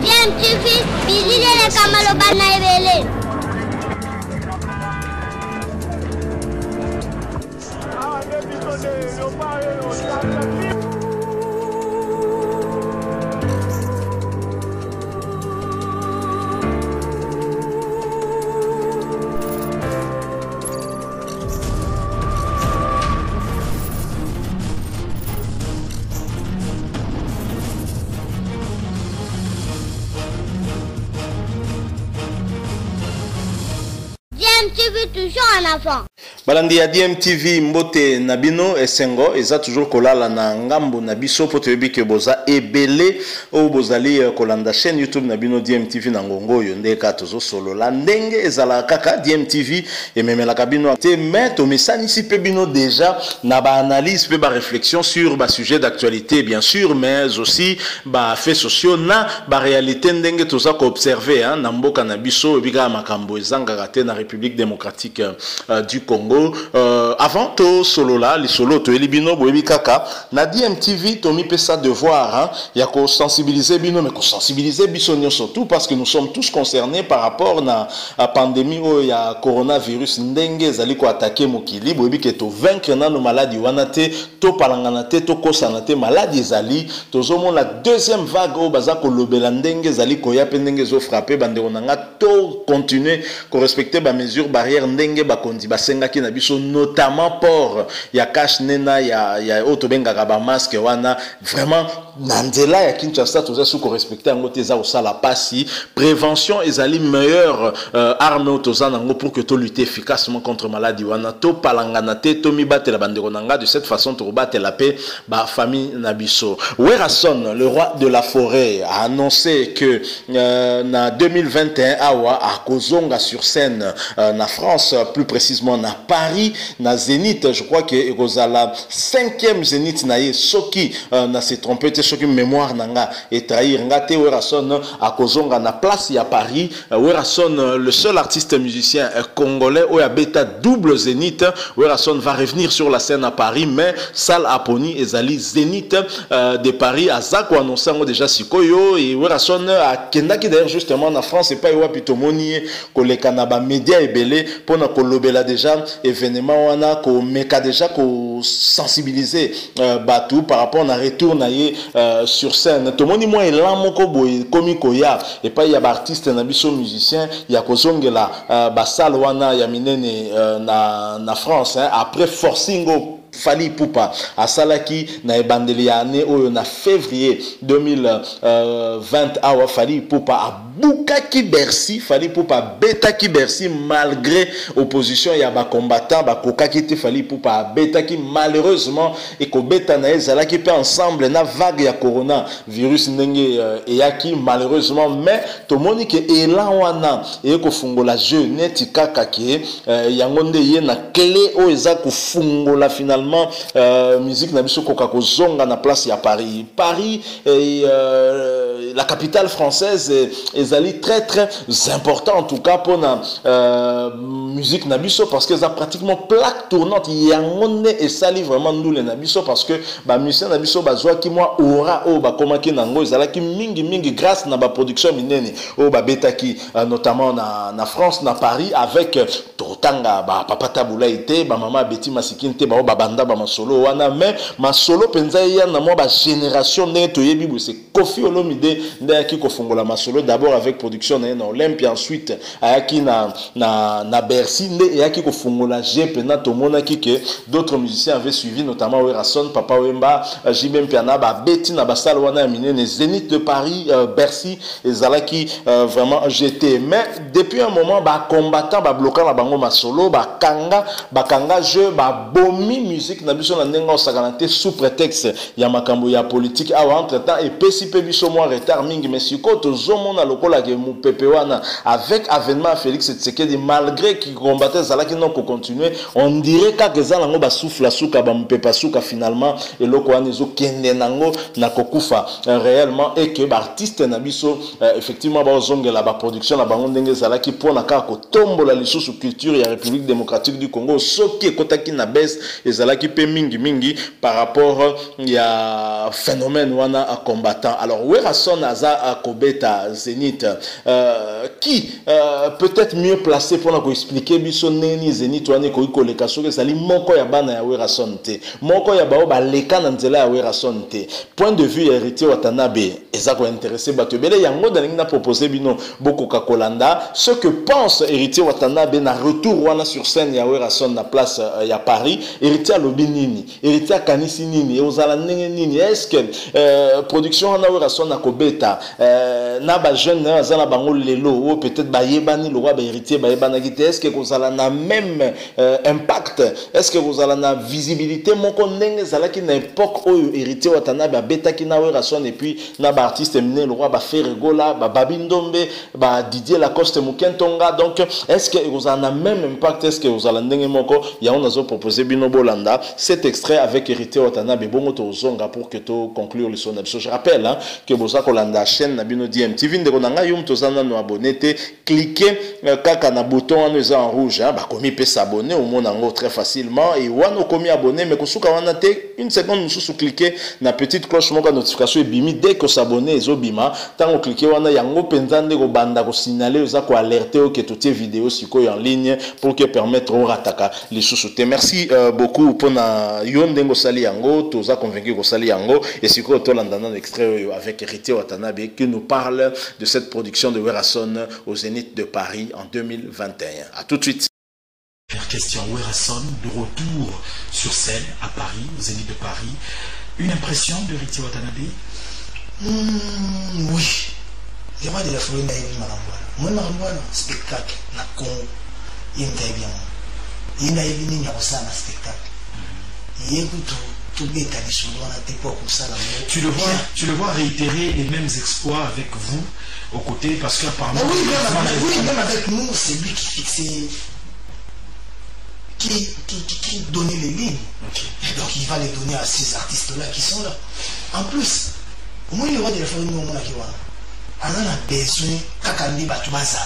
DMTV, bilile kamalo bana ebele. DMTV toujours en avant. Balandi ya DMTV mbote nabino esengo eza toujours kolala na ngambo na biso po toyebi ke boza ebele o bozali kolanda chaîne YouTube nabino DMTV na ngongo yo ndeka tozo solo la ndenge ezala kaka DMTV ememela kabino te mais to mesanisi pe bino déjà na ba analyse pe ba réflexion sur ba sujet d'actualité bien sûr mais aussi ba faits sociaux na ba réalité ndenge toza ko observer hein na mboka na biso ebika makambo ezanga te na République démocratique du Congo. Avant to solo là, les solo to elibino boebi kaka na DMTV to mi pesa devoir hein, ya ko sensibiliser bino mais ko sensibiliser bisonyo surtout parce que nous sommes tous concernés par rapport na pandémie o ya coronavirus ndenge zali ko attaquer mokili boebi ke to vaincre na no maladie wana te to palangana te to kosana te maladie zali to zomo la deuxième vague o baza ko lobela ndenge zali ko ya pe ndenge zo frapper bande onanga to continuer ko respecter ba mesures barrières ndenge ba kondi basenga ki na biso notamment port ya cache nena ya otobenga ba masque wana vraiment nandela ya Kinshasa toza sous ko respecter ngo teza au sala pasi prévention ezali meilleure arme toza nango pour que to lutter efficacement contre maladie wana to palangana te to mi batela bandeko nanga de cette façon to battre la paix ba famille na biso. Werason le roi de la forêt a annoncé que na 2021 awa a kozonga sur scène na France plus précisément na Paris na Zénith je crois que ekozala 5e Zénith na ye soki na se tromper te soki mémoire nanga et trahir ngate Werason a kozonga na place ya Paris. Werason le seul artiste musicien congolais ou ya beta double Zénith. Werason va revenir sur la scène à Paris mais salle Aponi ezali Zénith de Paris azako annoncé déjà sikoyo et Werason a kendaki d'ailleurs justement na France et pas wapi tomoni koleka na ba média ebele pona kolobela déjà événement wana ko meka déjà ko sensibiliser batou par rapport na retour na ye sur scène tomoni moi elan moko boy komiko ya et pas ya ba artiste na biso musicien ya kozongela ba salle wana ya minene na France hein, après forcingo Fally Ipupa a salaki na ebandeli ya année oyo na février 2020 awa Fally Ipupa a bukaki Bercy Fally Ipupa betaki Bercy malgré opposition ya ba combattant ba kokaki te Fally Ipupa a betaki malheureusement et ko beta na ezalaki pe ensemble na vague ya corona virus ndenge eyaki malheureusement mais to moni ke elan wana e ko fungola jeu neti kaka ke yango nde ye na clé o eza ko fungola finalement musique na biso koka kozonga na place ya Paris la capitale française ezali très important en tout cas pour na musique na biso parce que ça pratiquement plaque tournante yango et sali vraiment ndule na biso parce que ba musicien na biso bazwa ki moi aura o ba komaki nango ezalaki mingi grâce na ba production minene o ba betaki notamment na France na Paris avec totanga ba papa tabula ite ba mama Betty Masikinte ba banda ba masolo wana mais masolo penza ya na mo ba génération ndenge toyebi bo c'est Koffi Olomide ndaki ko fongola masolo d'abord avec production na Olympia ensuite ayaki na Bercy nde yaki ko fongola GP na tomona ki que d'autres musiciens avaient suivi notamment Werason Papa Wemba Jibem Piana ba Betty na basal wana minene Zénith de Paris Bercy ezalaki vraiment GT mais depuis un moment ba combattant ba bloquant la bango masolo ba kanga jeu ba bomi musique na biso na ndenga osakana te sous prétexte ya makambo ya politique awa entre temps et PCP biso mo retard mingi mais siko to zomona lokola ke mu pepe wana avec avènement Félix Tshisekedi malgré qui combattait zalaki non ko continuer on dirait que za nango ba souffle souka ba mpepa souka finalement et loko wana zo kende nango na kokufa réellement et que ba artiste na biso effectivement ba zongela ba production na bango ndenge zalaki pona ka ko tombola lisusu culture ya République démocratique du Congo soki ekotaki na baisse ezala ezalaki pe mingi par rapport ya phénomène wana a combattant. Alors Werason aza a kobeta Zénith qui peut-être mieux placé pour nous expliquer biso neni Zénith wana ko ikoleka soki ezali moko ya bana ya Werason te moko ya bao ba leka na nzela ya Werason te. Point de vue héritier Watanabe eza ko intéressé bato bele yango dalingi na proposer bino boko kakolanda ce que pense héritier Watanabe na retour wana sur scène ya Werason na place ya Paris. Héritier alobi nini héritier kanisi nini ozala ndenge nini est-ce que production wana Werason na kobeta na ba jeune na zala bango lelo ou peut-être ba yebani le roi ba héritier ba yebana gite est-ce que kozala na même impact est-ce que kozala na visibilité moko ndenge zalaki na époque oyo héritier Watanabe abetaki na Werason et puis na ba artiste mené le roi ba Ferregola ba Babindombe ba Didier Lacoste Mukentonga. Donc est-ce que kozala na même impact est-ce que kozala ndenge moko ya on azo proposer bino bolanda cet extrait avec héritier Watanabe bongo to zonga pour que to conclure le son. Je rappelle que boza kolanda chaîne na bino DMTV ndeko nanga yum tozana no abonné te cliquez kaka na bouton wana en rouge ba komi pe s'abonner au monde ngo très facilement et wana komi abonné mais kosuka wana te une seconde mususu cliquer na petite cloche moko notification ebimi dès que s'abonner ezobima tango cliquer wana yango penza ndeko banda ko signaler oza ko alerter o que toutes les vidéos siko en ligne pour que permettre au rataka les sous-soutés. Merci beaucoup pour na yondengo sali yango toza convaincu ko sali yango et siko to landana extrait avec héritier Watanabe qui nous parle de cette production de Werason au Zénith de Paris en 2021. À tout de suite. Question Werason de retour sur scène à Paris, au Zénith de Paris. Une impression de héritier Watanabe? Oui. Les rois de la folie n'aiment pas moi spectacle na con il n'aime bien. Il n'aime bien ni ça na spectacle. Il écoute tout bêta des choses on a pas pour ça. Tu le vois réitérer les mêmes exploits avec vous aux côtés parce qu'apparemment oui, même avec nous c'est lui qui fixait qui donnait les lignes. Okay. Donc il va les donner à ces artistes-là qui sont là. En plus, au moins le roi de la famille nous on a qui va. On a besoin kakandi batubasa.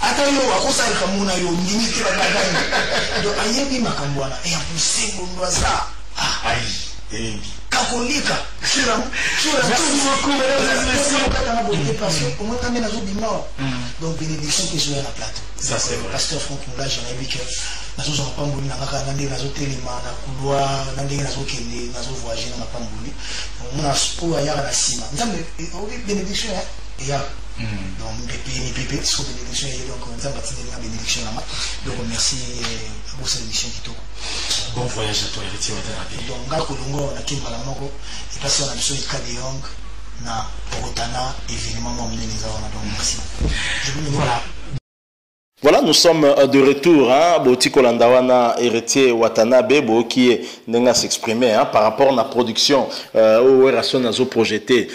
Ata yo wakosa kamuna yo nini ke baganda. Donc ayebi makambwana et en plus c'est bon ça. Ah aïe. Kakolika. Merci beaucoup mesdames et messieurs. Au moins quand même nazo bimao. Donc bénédiction que je vais à la plateau. Ça c'est vrai. Pasteur Franck Moula j'en ai vu que nazo zo pambuli na kaka nande nazo telema na couloir nande nazo kende nazo voyager na pambuli. Mona spo ya na sima. Nzambe bénédiction et ya donc bébé sur bénédiction et donc nzambe batine na bénédiction là. Donc merci pour cette émission qui bon voyage à toi héritier Watanabe. Donc ngakolongo na kimbala moko et parce qu'on a besoin de Kadeyong na Porotana événement mon menez donc merci. Je vous voilà. Voilà, nous sommes de retour. Boti Kolandawana, héritier Watanabe, qui est n'enga s'exprimer par rapport à la production où Werason a projeté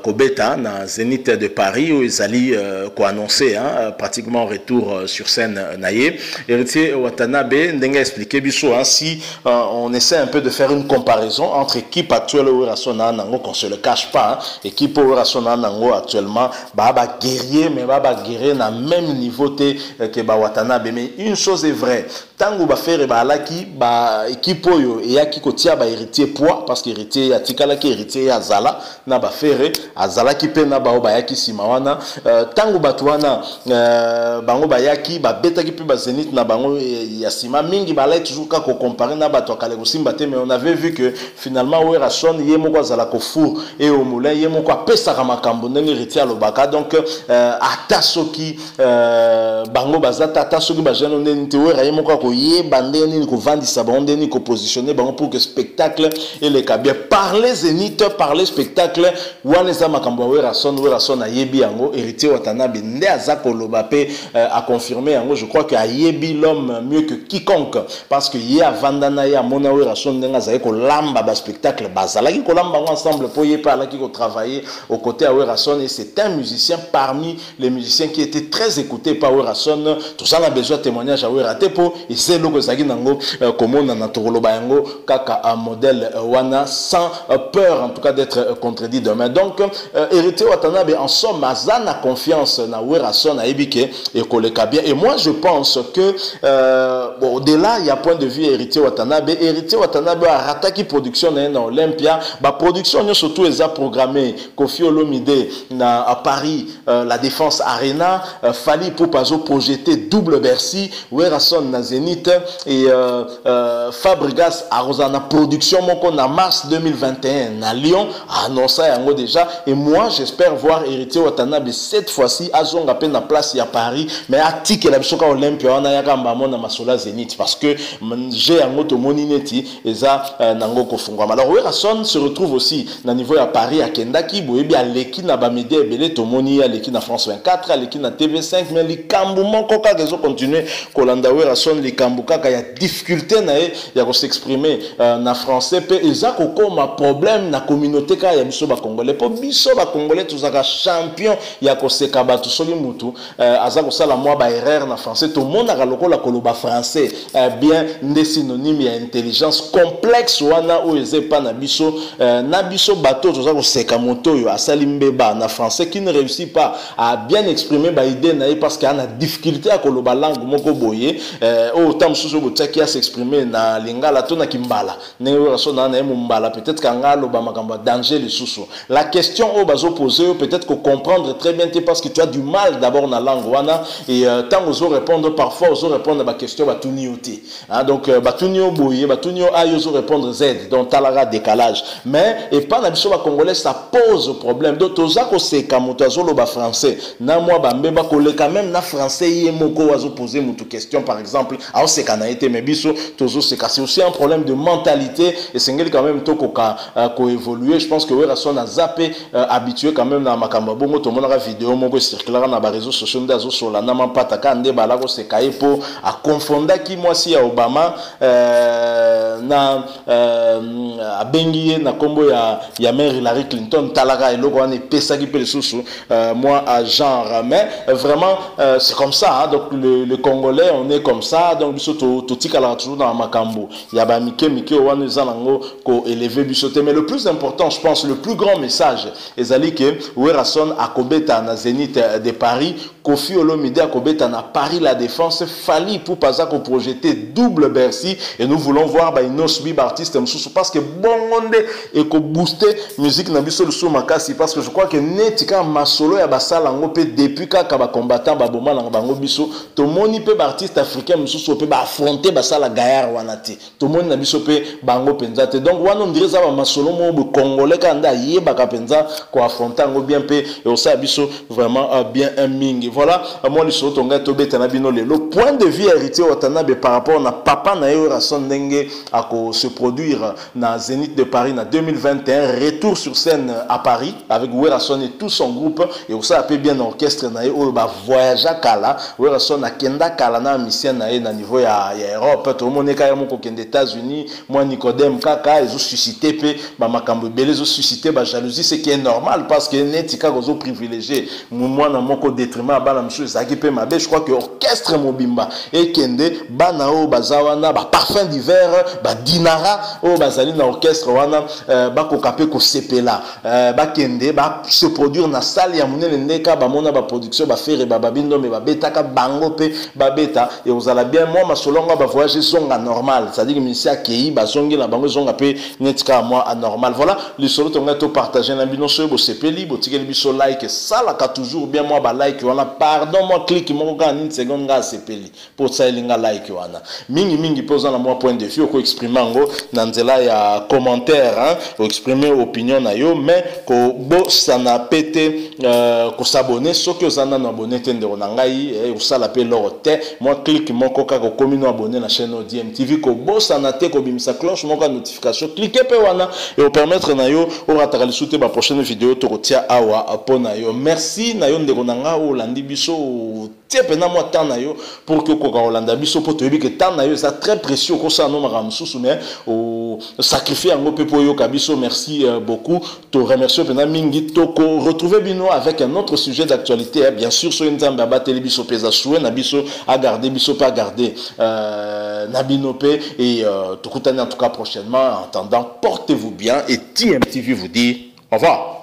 Kobeta na Zénith de Paris où ils allaient annoncé pratiquement retour sur scène naïe. Héritier Watanabe n'enga expliqué biso si on essaie un peu de faire une comparaison entre équipe actuelle où Werason a nango qu'on se le cache pas, équipe où Werason a nango actuellement baba guerrier mais baba guerrier na même niveau que Watanabe. Mais une chose est vraie, tango ba faire ba laki ba équipe oyo et yaki kotia ba héritier poids parce que héritier atikala ki héritier azala na ba faire azala ki pe na ba yaki simawana tango batwana bango ba yaki ba beta ki pe ba Zénith na bango ya sima mingi ba lai toujours ka ko comparer na ba to kale ko simba te mais on avait vu que finalement Werason yemo ko azala ko fou et au moulin yemo ko pesa ka makambo ndenge héritier alobaka donc ata soki bango bazata ata soki ba jeune ndeni te wera yemo ko yeba ndeni ko vandisa bango ndeni ko positionner bango pour que spectacle et les bien parler Zénith parler spectacle wana za makambo Werason ayebi yango héritier Watanabe nde azako loba pe a confirmer yango. Je crois que ayebi l'homme mieux que quiconque parce que y a vandana ya mona Werason ndenga za ko lamba ba spectacle bazala ki ko lamba ensemble pour y parler qui ko travailler aux côtés à Werason et c'est un musicien parmi les musiciens qui étaient très écoutés par Werason. Tout ça on a besoin de témoignage à Weratepo et c'est le que ça nango comme on a tokoloba yango kaka un modèle wana sans peur en tout cas d'être contredit demain. Donc héritier Watanabe en somme azana confiance na Werason na ebike et koleka bien et moi je pense que bon, au-delà, il y a point de vue Héritier Watanabe. Héritier Watanabe a rattaqué production dans Olympia. La production, surtout, ils ont programmé Kofi Olomide à Paris, la Défense Arena. Fali Poupazo projeté double Bercy. Werason na Zénith. Et Fabregas a Rosana production, mon en mars 2021 à Lyon. A annoncé déjà. Et moi, j'espère voir Héritier Watanabe cette fois-ci à Zonga peine à place à Paris. Mais à Tique la Bisoka Olympia, on a Yakamba Mona Masola Zénith. Parce que j'ai un autre monineti et ça nango kofungwa. Alors Werason se retrouve aussi na niveau à Paris à Kendaki boyebi à leki na bamedi ebele tomoni à leki na France 24 à leki na TV5 mais les kambu moko ka kezo continuer kolanda Werason les kambu kaka ya difficulté na ya ko s'exprimer na français pe eza kokoma problème na communauté ka ya biso ba congolais po biso ba congolais tuzaka champion ya ko sekaba to soli mutu aza ko sala moi ba erreur na français to mona ka lokola koloba français bien des synonymes ya intelligence complexe wana o eze pa na biso bateau to za ko seka moto yo asali mbeba na français qui ne réussit pas à bien exprimer ba idée na parce qu'il y a une difficulté à koloba langue moko boye o tam susu botaki à s'exprimer na lingala to na kimbala ne raso na mbala peut-être kanga loba makambo danger le susu la question au bazo poser peut-être que comprendre très bien parce que tu as du mal d'abord na langue wana et tant ozo répondre parfois ozo répondre à ba question ba tunioté donc ba tunio boye ba tunio ayo ozo répondre Z donc talara décalage mais et pas na biso ba congolais ça pose problème donc toza ko seka moto azolo ba français na moi ba mbeba koleka même na français yé moko wazo poser mutu question par exemple a seka na été mais biso tozo seka c'est aussi un problème de mentalité et sengeli quand même to ko évoluer je pense que Werason a zappé habitué quand même na makamba bongo to monaka vidéo moko circuler na ba réseaux sociaux ndazo sola na mapata ka nde bala ko seka epo a confondaki moi si ya Obama na abengiye na kombo ya mère Hillary Clinton talaka eloko wana pesaki pe susu moi à genre mais vraiment c'est comme ça donc le Congolais on est comme ça donc biso to tikala toujours dans makambo ya ba mike wana zanango ko élever biso mais le plus important je pense le plus grand message ezali que Werason akobeta na Zénith de Paris Kofi Olomide akobeta na Paris la Défense Fali Poupaza ko projeter double Bercy et nous voulons voir ba inosbi artiste msusu parce que bongonde et ko booster musique na biso lusu makasi parce que je crois que netika masolo ya basala ngo pe depuis kaka ba combattant ba boma na bango biso to moni pe ba artiste africain msusu pe ba affronter basala gaillard wana te to moni na biso pe bango penza te donc wana on dirait ça ba masolo mo be congolais kanda yeba ka penza ko affronter ngo bien pe et osa biso vraiment bien un mingi voilà moi le soto nga to beta na bino le point de vue Héritier Watanabe par rapport na papa na Werason ndenge ako se produire na Zénith de Paris en 2021 retour sur scène à Paris avec Werason et tout son groupe et aussi a bien orchestre na o ba voyage kala Werason a kenda kala na mission na niveau ya Europe tout le monde ka mo ko kende États-Unis moi Nicodème kaka ils ont suscité pe ba makambo belé ils ont suscité ba jalousie ce qui est normal parce que netika gozo privilégié moi na moko détriment ba na monsieur zaki pe mabe je crois que orchestre mobimba et kende bana o bazawana ba parfum d'hiver ba dinara o bazali na orchestre wana ba ko kapé ko sepela ba kende ba se produire na salle ya munene ndeka ba mona ba production ba faire ba babindo mais ba betaka bango pe ba beta et vous allez bien moi ma solonga ba voyager zonga normal c'est à dire que monsieur akei ba zongi na bango zonga pe netika moi anormal voilà le solo tonga to partager na bino so bo sepeli bo tikeli biso like ça la ka toujours bien moi ba like wana pardon moi clique mon ga une seconde ga sepeli pour ça linga like wana mingi posa na moi point de vue ko exprimer ngo na nzela ya commentaire hein ko exprimer opinion na yo mais ko bo sana pété ko s'abonner soki ozana na abonner tende na ngai e usala pe lorote moi clique mon koka ko komino abonner na chaîne DMTV ko bo sana te ko bimisa cloche mon notification cliquez pe wana et au permettre na yo o rataka le souter ba prochaine vidéo to kotia awa apona yo merci na yo ndeko na nga o landi biso tie pena moi tant na yo pour que ko Olanda biso po to yebi que tant na yo c'est très précieux ko ça no maramsusu mais au sacrifier ngo pe po yo kabiso merci beaucoup to remercier pena mingi to ko retrouver bino avec un autre sujet d'actualité bien sûr so nzamba ba télébiso pesa soué na biso à garder biso pas garder na binope et to kutana en tout cas prochainement en attendant portez-vous bien et TMTV vous dit au revoir.